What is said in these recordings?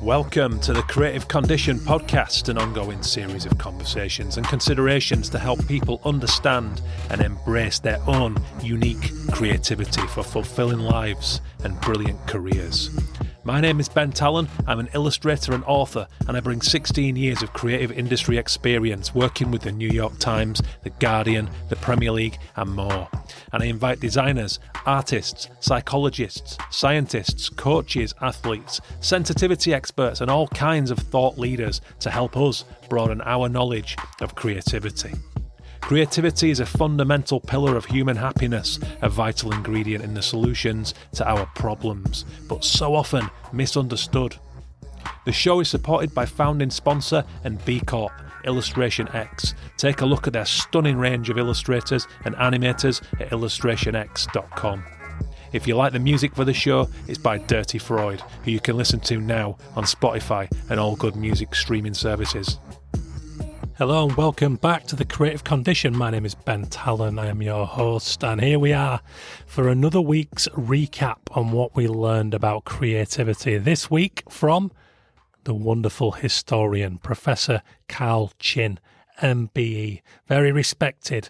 Welcome to the Creative Condition podcast, an ongoing series of conversations and considerations to help people understand and embrace their own unique creativity for fulfilling lives and brilliant careers. My name is Ben Talon. I'm an illustrator and author, and I bring 16 years of creative industry experience working with the New York Times, The Guardian, the Premier League, and more. And I invite designers, artists, psychologists, scientists, coaches, athletes, sensitivity experts, and all kinds of thought leaders to help us broaden our knowledge of creativity. Creativity is a fundamental pillar of human happiness, a vital ingredient in the solutions to our problems, but so often misunderstood. The show is supported by founding sponsor and B Corp, Illustration X. Take a look at their stunning range of illustrators and animators at illustrationx.com. If you like the music for the show, it's by Dirty Freud, who you can listen to now on Spotify and all good music streaming services. Hello and welcome back to The Creative Condition. My name is Ben Talon, I am your host, and here we are for another week's recap on what we learned about creativity. This week from the wonderful historian, Professor Carl Chinn, MBE, very respected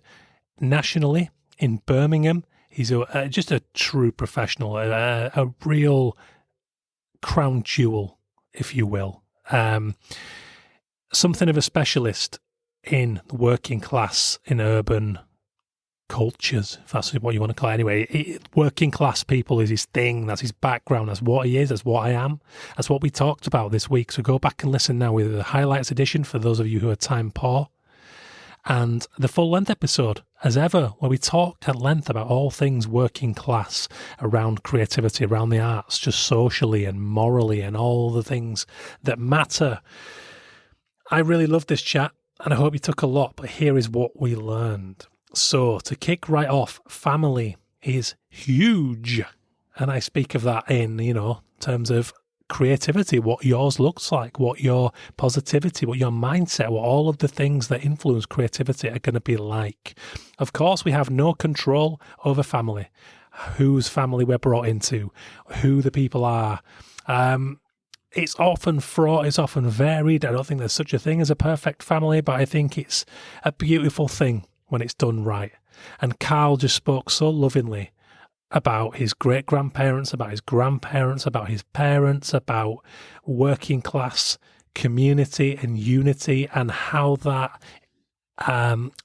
nationally in Birmingham. He's just a true professional, a real crown jewel, if you will. Something of a specialist in the working class, in urban cultures, if that's what you want to call it. Anyway, working class people is his thing, that's his background, that's what he is, that's what I am, that's what we talked about this week. So go back and listen now with the highlights edition for those of you who are time poor, and the full-length episode, as ever, where we talked at length about all things working class, around creativity, around the arts, just socially and morally, and all the things that matter. I really loved this chat, and I hope you took a lot, but here is what we learned. So, to kick right off, family is huge. And I speak of that in, terms of creativity, what yours looks like, what your positivity, what your mindset, what all of the things that influence creativity are going to be like. Of course, we have no control over family, whose family we're brought into, who the people are. It's often fraught, it's often varied. I don't think there's such a thing as a perfect family, but I think it's a beautiful thing when it's done right. And Carl just spoke so lovingly about his great-grandparents, about his grandparents, about his parents, about working class community and unity, and how that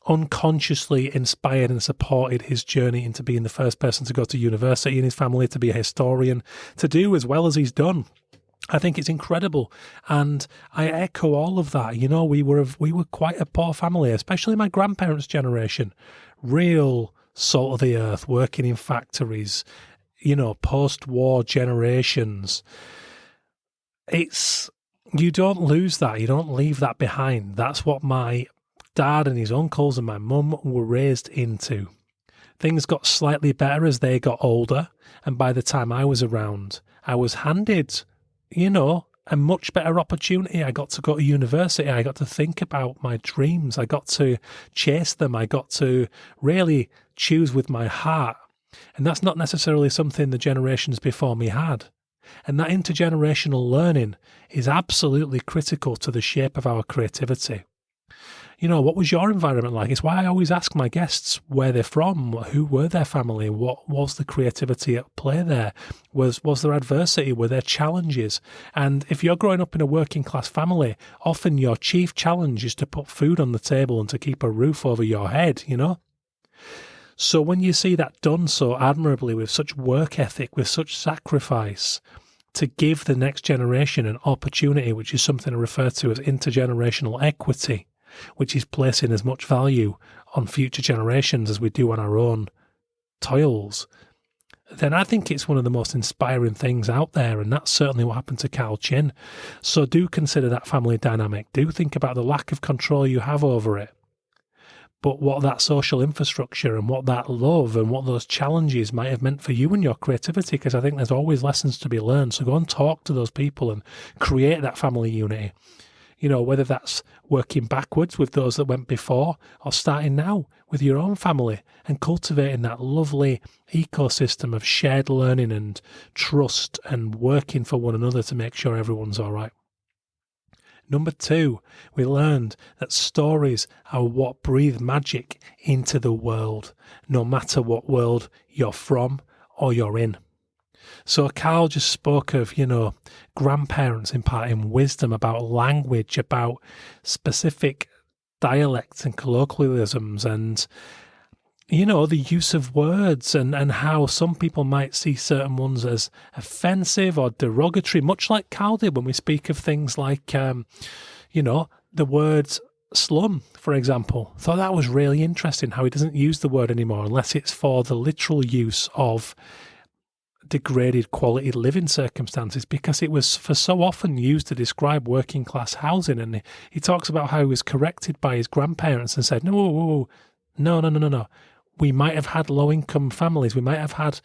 unconsciously inspired and supported his journey into being the first person to go to university in his family, to be a historian, to do as well as he's done. I think it's incredible, and I echo all of that. We were quite a poor family, especially my grandparents' generation. Real salt of the earth, working in factories, post-war generations. You don't lose that. You don't leave that behind. That's what my dad and his uncles and my mum were raised into. Things got slightly better as they got older, and by the time I was around, I was handed a much better opportunity. I got to go to university. I got to think about my dreams. I got to chase them. I got to really choose with my heart. And that's not necessarily something the generations before me had. And that intergenerational learning is absolutely critical to the shape of our creativity. What was your environment like? It's why I always ask my guests where they're from, who were their family, what was the creativity at play there, was there adversity, were there challenges? And if you're growing up in a working class family, often your chief challenge is to put food on the table and to keep a roof over your head, So when you see that done so admirably, with such work ethic, with such sacrifice, to give the next generation an opportunity, which is something I refer to as intergenerational equity, which is placing as much value on future generations as we do on our own toils, then I think it's one of the most inspiring things out there, and that's certainly what happened to Carl Chinn. So do consider that family dynamic. Do think about the lack of control you have over it, but what that social infrastructure and what that love and what those challenges might have meant for you and your creativity, because I think there's always lessons to be learned. So go and talk to those people and create that family unity. whether that's working backwards with those that went before or starting now with your own family and cultivating that lovely ecosystem of shared learning and trust and working for one another to make sure everyone's all right. Number 2, we learned that stories are what breathe magic into the world, no matter what world you're from or you're in. So Carl just spoke of, grandparents imparting wisdom about language, about specific dialects and colloquialisms and, the use of words and how some people might see certain ones as offensive or derogatory, much like Carl did when we speak of things like, the words slum, for example. Thought that was really interesting how he doesn't use the word anymore unless it's for the literal use of degraded quality living circumstances, because it was for so often used to describe working class housing. And he talks about how he was corrected by his grandparents and said, no. We might have had low income families. We might have had,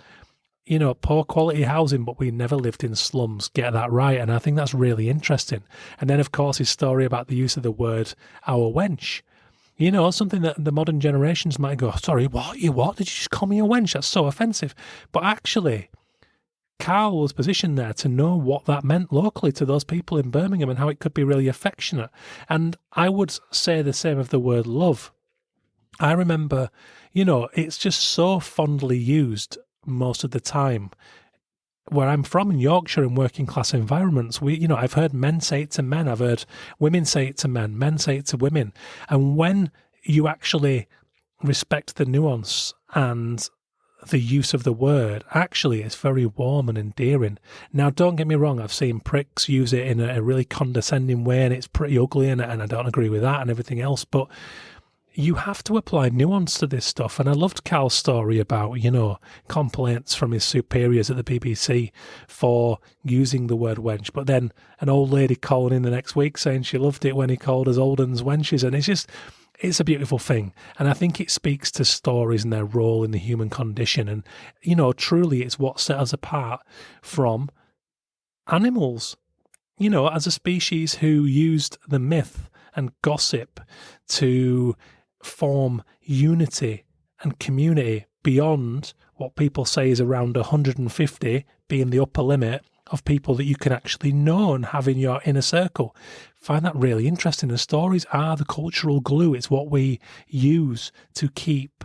poor quality housing, but we never lived in slums. Get that right. And I think that's really interesting. And then, of course, his story about the use of the word our wench. Something that the modern generations might go, sorry, what? You what? Did you just call me a wench? That's so offensive. But actually, Carl was positioned there to know what that meant locally to those people in Birmingham and how it could be really affectionate. And I would say the same of the word love. I remember, it's just so fondly used most of the time. Where I'm from in Yorkshire, in working class environments, I've heard men say it to men, I've heard women say it to men say it to women. And when you actually respect the nuance and the use of the word, actually it's very warm and endearing. Now, don't get me wrong, I've seen pricks use it in a really condescending way and it's pretty ugly and I don't agree with that and everything else, but you have to apply nuance to this stuff. And I loved Carl's story about, complaints from his superiors at the BBC for using the word wench, but then an old lady calling in the next week saying she loved it when he called us old uns wenches. And it's a beautiful thing. And I think it speaks to stories and their role in the human condition. And, truly it's what set us apart from animals, as a species who used the myth and gossip to form unity and community beyond what people say is around 150 being the upper limit of people that you can actually know and have in your inner circle. Find that really interesting. The stories are the cultural glue. It's what we use to keep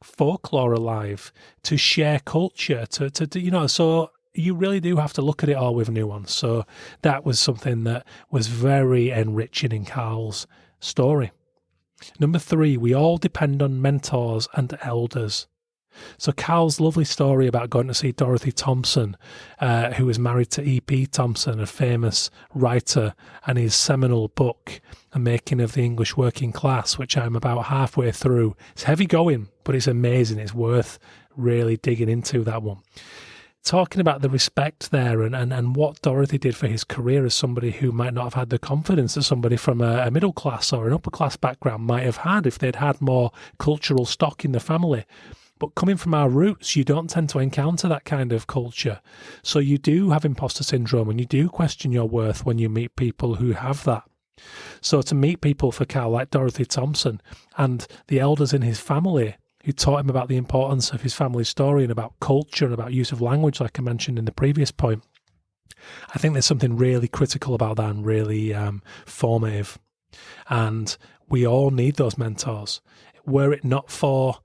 folklore alive, to share culture, so you really do have to look at it all with nuance. So that was something that was very enriching in Carl's story. Number 3, we all depend on mentors and elders. So Carl's lovely story about going to see Dorothy Thompson, who was married to E.P. Thompson, a famous writer, and his seminal book, A Making of the English Working Class, which I'm about halfway through. It's heavy going, but it's amazing. It's worth really digging into that one. Talking about the respect there and what Dorothy did for his career as somebody who might not have had the confidence that somebody from a middle class or an upper class background might have had if they'd had more cultural stock in the family. But coming from our roots, you don't tend to encounter that kind of culture. So you do have imposter syndrome and you do question your worth when you meet people who have that. So to meet people for Carl like Dorothy Thompson and the elders in his family who taught him about the importance of his family story and about culture and about use of language, like I mentioned in the previous point, I think there's something really critical about that and really formative. And we all need those mentors. Were it not for,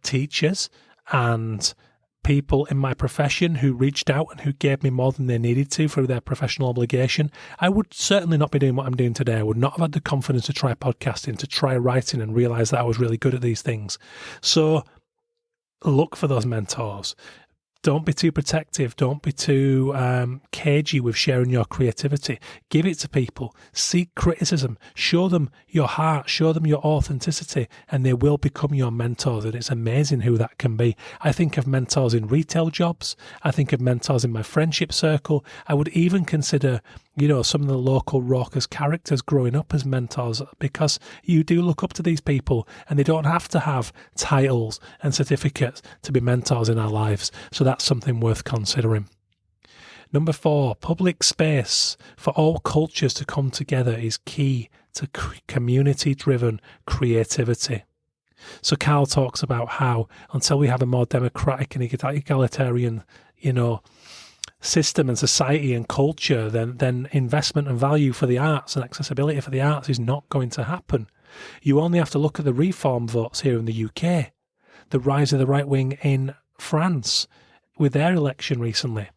teachers and people in my profession who reached out and who gave me more than they needed to for their professional obligation, I would certainly not be doing what I'm doing today. I would not have had the confidence to try podcasting, to try writing and realize that I was really good at these things. So look for those mentors. Don't be too protective. Don't be too cagey with sharing your creativity. Give it to people. Seek criticism. Show them your heart. Show them your authenticity, and they will become your mentors. And it's amazing who that can be. I think of mentors in retail jobs. I think of mentors in my friendship circle. I would even consider, some of the local Raucous characters growing up as mentors, because you do look up to these people, and they don't have to have titles and certificates to be mentors in our lives. So that's something worth considering. Number 4, public space for all cultures to come together is key to community-driven creativity. So Carl talks about how until we have a more democratic and egalitarian, system and society and culture, then investment and value for the arts and accessibility for the arts is not going to happen. You only have to look at the reform votes here in the UK, the rise of the right wing in France with their election recently.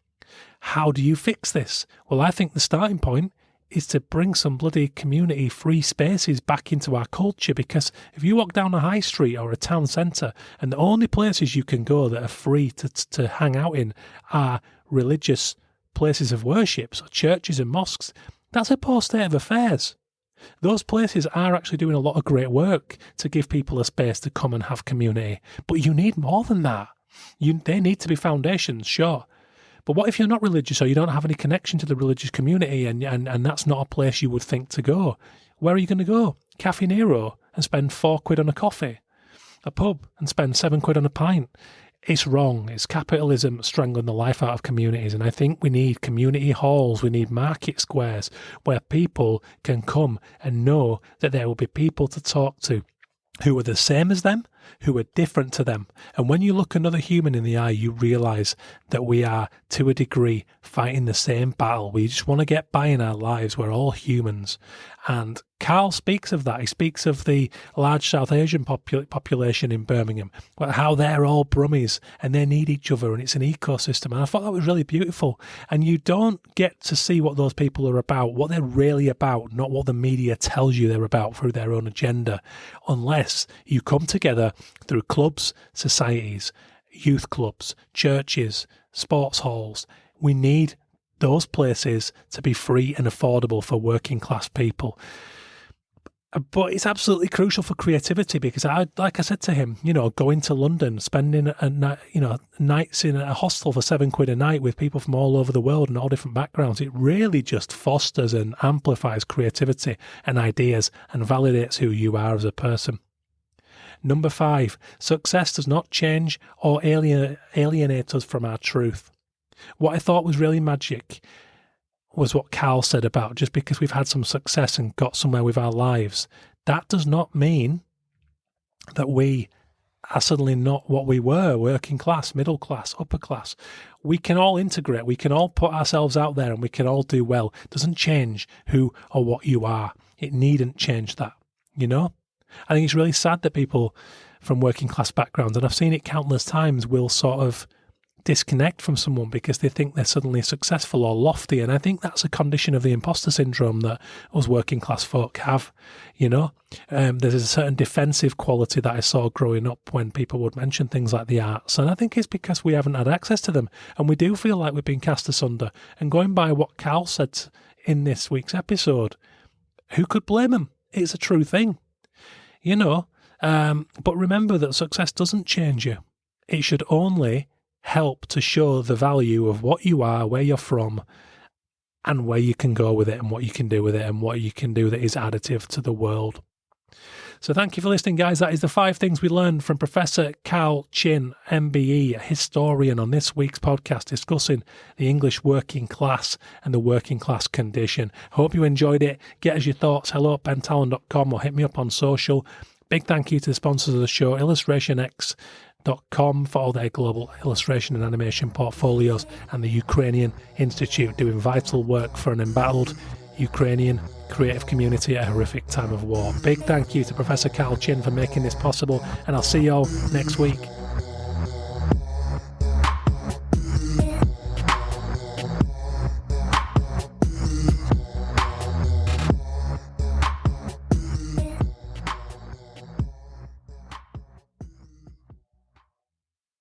How do you fix this? Well, I think the starting point is to bring some bloody community free spaces back into our culture, because if you walk down a high street or a town centre and the only places you can go that are free to hang out in are religious places of worship, so churches and mosques, that's a poor state of affairs. Those places are actually doing a lot of great work to give people a space to come and have community, but you need more than that. They need to be foundations, sure. But what if you're not religious or you don't have any connection to the religious community and that's not a place you would think to go? Where are you going to go? Caffè Nero and spend £4 on a coffee? A pub and spend £7 on a pint? It's wrong. It's capitalism strangling the life out of communities. And I think we need community halls. We need market squares where people can come and know that there will be people to talk to who are the same as them, who are different to them. And when you look another human in the eye, you realise that we are, to a degree, fighting the same battle. We just want to get by in our lives. We're all humans. And Carl speaks of that. He speaks of the large South Asian population in Birmingham, how they're all Brummies and they need each other and it's an ecosystem. And I thought that was really beautiful. And you don't get to see what those people are about, what they're really about, not what the media tells you they're about through their own agenda, unless you come together through clubs, societies, youth clubs, churches, sports halls. We need those places to be free and affordable for working class people. But it's absolutely crucial for creativity, because like I said to him, going to London, spending nights in a hostel for £7 a night with people from all over the world and all different backgrounds, it really just fosters and amplifies creativity and ideas and validates who you are as a person. Number 5, success does not change or alienate us from our truth. What I thought was really magic was what Carl said about just because we've had some success and got somewhere with our lives, that does not mean that we are suddenly not what we were, working class, middle class, upper class. We can all integrate, we can all put ourselves out there and we can all do well. It doesn't change who or what you are. It needn't change that, I think it's really sad that people from working class backgrounds, and I've seen it countless times, will sort of disconnect from someone because they think they're suddenly successful or lofty. And I think that's a condition of the imposter syndrome that us working class folk have. There's a certain defensive quality that I saw growing up when people would mention things like the arts. And I think it's because we haven't had access to them. And we do feel like we've been cast asunder. And going by what Carl said in this week's episode, who could blame him? It's a true thing. But remember that success doesn't change you. It should only help to show the value of what you are, where you're from, and where you can go with it and what you can do with it and what you can do that is additive to the world. So thank you for listening, guys. That is the 5 things we learned from Professor Carl Chinn, MBE, a historian, on this week's podcast discussing the English working class and the working class condition. Hope you enjoyed it. Get us your thoughts, hello@bentalon.com, or hit me up on social. Big thank you to the sponsors of the show, illustrationx.com, for all their global illustration and animation portfolios, and the Ukrainian Institute, doing vital work for an embattled Ukrainian creative community at a horrific time of war. Big thank you to Professor Carl Chinn for making this possible, and I'll see you all next week.